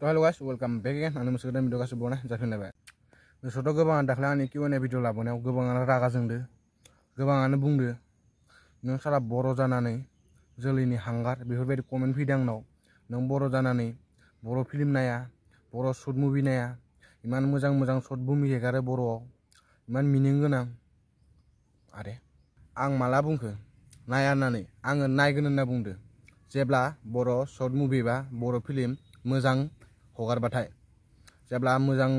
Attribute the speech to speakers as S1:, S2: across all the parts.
S1: तो hello guys welcome back again आं मोनसे गोदान भिडिअ गासिबो बनाय जाफिनलायबाय गोसोआवथ' गोबाङानो दाख्लै आंनि Q&A भिडिअ लाबोनायाव गोबाङानो रागा जोंदो गोबाङानो बुंदो नों सारा बर' जानानै जोलैनि हांगार बेफोरबायदि कमेन्ट फैदों आंनाव नों बर' जानानै बर' फिल्म नाया बर' शर्ट मुभि नाया इमान मोजां मोजां शर्ट मुभि हेगारो बर'आव इमान मिनिं गोनां आरे आं माला बुंखो नाया होननानै आङो नायगोन होनना बुंदो जेब्ला बर' शर्ट मुभि बा बर' फिल्म मोजां हगारबाथाय जेब्ला मोजां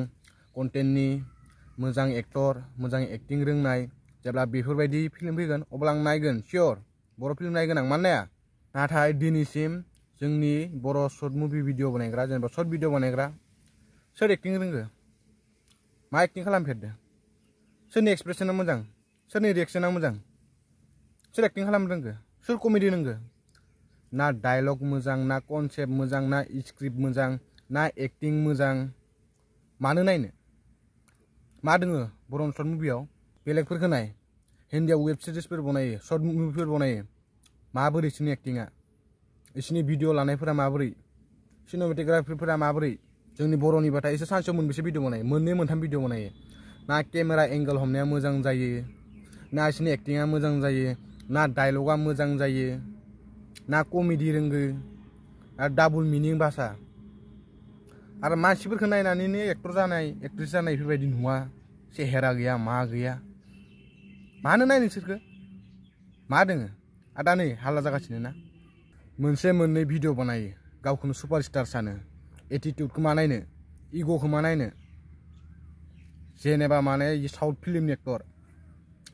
S1: कन्टेन्टनि मोजां एक्टर मोजां एक्टिं रोंनाय जेब्ला बेफोरबायदि फिल्म फैगोन अब्ला आं नायगोन सियर बर' फिल्म नायगोन आं मानो नाया नाथाय दिनैसिम जोंनि बर' शर्ट मुभि भिडिअ बानायग्रा जेनेबा शर्ट भिडिअ बानायग्रा सोर एक्टिं रोंगो मा एक्टिं खालामफेरदो सोरनि एक्सप्रेसना मोजां सोरनि रिएक्शना मोजां सोर एक्टिं खालामनो रोंगो सोर कमेडि रोंगो ना डायलग मोजां ना कनसेप्ट मोजां ना स्क्रिप्ट मोजां ना एक्टिं मोजां मानो नायनो मा दोङो बर' शर्ट मुभियाव बेलेगफोरखौ नाय हिन्दीआव वेब सिरिजफोर बनायो शर्ट मुभिफोर बनायो माबोरै बिसोरनि एक्टिंआ बिसोरनि भिडिअ लानायफोरा माबोरै सिनेमेटोग्राफिफोरा माबोरै जोंनि बर'निबाथाय एसे सानसेयाव मोनबेसे भिडिअ बनायो मोननै मोनथाम भिडिअ बनायो ना केमेरा एंगल हमनाया मोजां जायो ना बिसोरनि एक्टिंआ मोजां जायो ना डायलगा मोजां जायो ना कमेडि रोंगो आरो डाबल मिनिं भाषा आरो मानसिफोरखौ नायनानैनो एक्टर जानाय एक्ट्रेस जानाय बेफोरबायदि नुवा सेहेरा गैया मा गैया मानो नाय नोंसोरखो मा दोङो आरो दा नै हाल्ला जागासिनो ना मोनसे मोननै भिडिअ बानायो गावखौनो सुपारस्टार सानो एटिटिउडखौ मा नायनो इग'खौ मा नायनो जेनेबा माने साउथ फिल्मनि एक्टर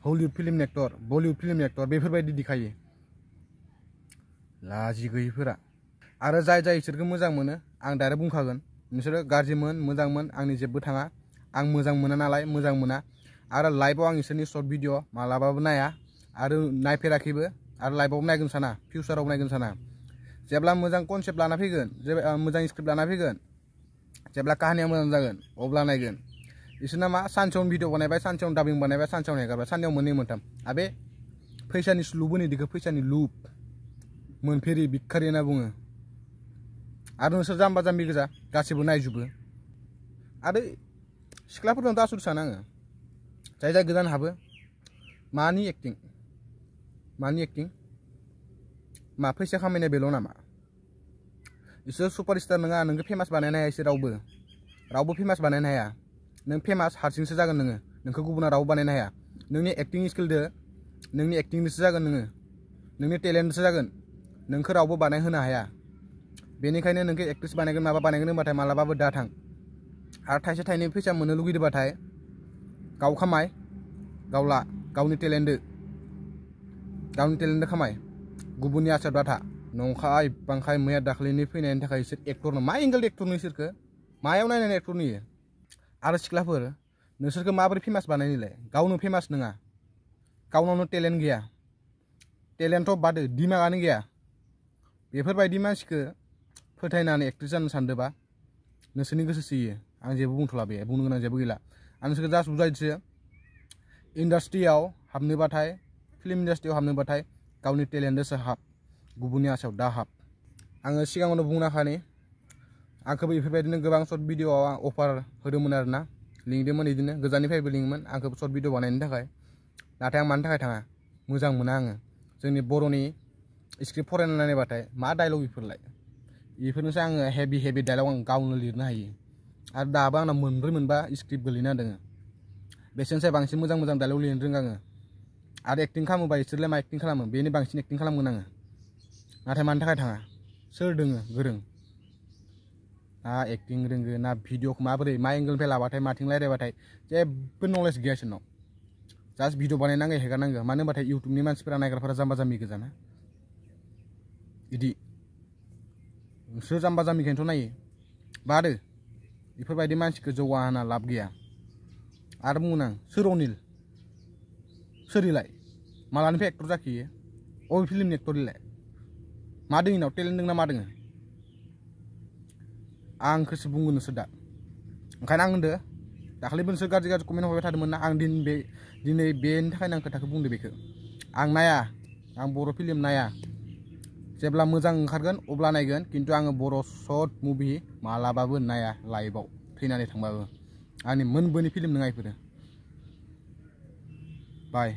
S1: हलिउड फिल्मनि एक्टर बलिउड फिल्मनि एक्टर बेफोरबायदि देखायो लाजि गैयिफोरा आरो जाय जाय इसोरखौ मोजां मोनो आं डाइरेक्ट बुंखागोन नोंसोरो गाज्रिमोन मोजांमोन आंनि जेबो थाङा आं मोजां मोना नालाय मोजां मोना आरो लाइभआव आं इसोरनि शर्ट भिडिअ मालाबाबो नाया आरो नायफेराखैबो आरो लाइभआव नायगोन साना फिउचाराव नायगोन साना जेब्ला मोजां कनसेप्ट लाना फैगोन जेब्ला मोजां स्क्रिप्ट लाना फैगोन जेब्ला काहानिया मोजां जागोन अब्ला नायगोन इसोरना मा सानसेयावनो भिडिअ बानायबाय सानसेयावनो डाबिं बानायबाय सानसेयावनो हेगारबाय सानसेयाव मोननै मोनथाम आबे फैसानि लुब होनो दिखौ फैसानि लुब मोनफेरि भिखारि होनना बुङो आरो नोंसोर जाम्बा जाम्बि गोजा गासिबो नायजोबो आरो सिख्लाफोरनाव आसुर सानो आङो जाय जाय गोदान हाबो मानि एक्टिं मा फैसा खामायनाय बेल' नामा इसोर सुपारस्टार नङा नोंखौ फेमास बानायनो हाया इसोर रावबो फेमास बानायनो हाया नों फेमास हारसिंसो जागोन नोंखौ गुबुना रावबो बानायनो हाया नोंनि एक्टिं स्किलदो नोंनि एक्टिंजोंसो जागोन नोंनि टेलेन्टसो जागोन नोंखौ रावबो बानायहोनो हाया बेनिखायनो नोंखौ एक्ट्रेस बानायगोन माबा बानायगोन होनबाथाय मालाबाबो दा थां आरो थाइसे थाइनै फैसा मोननो लुगैदोंबाथाय गाव खामाय गावला गावनि टेलेन्टजों खामाय गुबुननि आसार दाथा नंखाय बांखाय मैया दाख्लैनि फैनायनि थाखाय इसोर एक्टरनो मा एंगेल एक्टरनो इसोरखो मायाव नायनानै एक्टर नुयो आरो सिख्लाफोर नोंसोरखौ माबोरै फेमास बानायनोलाय गावनो फेमास नङा गावनावनो टेलेन्ट गैया टेलेन्टथ' बादो दिमागानो गैया बेफोरबायदि मानसिखौ फोथायनानै एक्ट्रेस जानो सानदोंबा नोंसोरनि गोसो सियो आं जेबो बुंथ'ला बे बुंनो गोनां जेबो गैला आं नोंसोरखौ जास्ट बुजायदोसो इन्डास्ट्रियाव हाबनोबाथाय फिल्म इन्डास्ट्रियाव हाबनोबाथाय गावनि टेलेन्टजोंसो हाब गुबुननि आसायाव दा हाब आङो सिगाङावनो बुंनाखानि आंखौबो बेफोरबायदिनो गोबां शर्ट भिडिअआव आं अफार होदोंमोन आरोना लिंदोंमोन बिदिनो गोजाननिफ्रायबो लिङोमोन आंखौ शर्ट भिडिअ बानायनो थाखाय नाथाय आं मानि थाखाय थाङा मोजां मोना आङो जोंनि बर'नि स्क्रिप्ट फरायना नायबाथाय मा डायलग बेफोरनोसो आङो हेभि डायलग आं गावनो लिरनो हायो आरो दाबो आंना मोनब्रै मोनबा स्क्रिप्ट गोलैना दङ बेसेनसाय बांसिन मोजां मोजां डायलग लिरनो रोङो आङो आरो एक्टिं खालामोबा इसोरलाय मा एक्टिं खालामो बेनि बांसिन एक्टिं खालामगोन आङो नाथाय मानि थाखाय थाङा सोर दोङो गोरों ना एक्टिं रोंगो ना भिडिअखौ माबोरै मा एंगेलनिफ्राय लाबाथाय माथिं रायज्लायबाथाय जेबो नलेज गैया इसोरनाव जास्ट भिडिअ बानायनांगौ हेगारनांगौ मानो होनबाथाय इउटुबनि मानसिफोरा नायग्राफोरा जाम्बा जाम्बि गोजाना बिदि नोंसोर जाम्बा जाम्बिखायनोथ' नायो बादो बेफोरबायदि मानसिखौ जौगाहोना लाब गैया आरो बुंगोन आं सोर अनिल सोरिलाय मालानिफ्राय एक्टर जाखियो अबे फिल्मनि एक्टरलाय मा दोङो इनाव टेलेन्ट दोंना मा दोङो आंखौसो बुंगोन नोंसोर दा ओंखायनो आं होनदो दाखालिबो नोंसोर गाज्रि कमेन्ट हरबाय थादोंमोन ना आं दिनै बेनि थाखायनो आं खोथाखौ बुंदो बेखौ आं नाया आं बर' फिल्म नाया जेब्ला मोजां ओंखारगोन अब्ला नायगोन खिन्थु आङो बर' सर्ट मुभि मालाबाबो नाया लाइभआव थैनानै थांबाबो आंनि मोनबोनि फिल्म नङा इफोरो बाय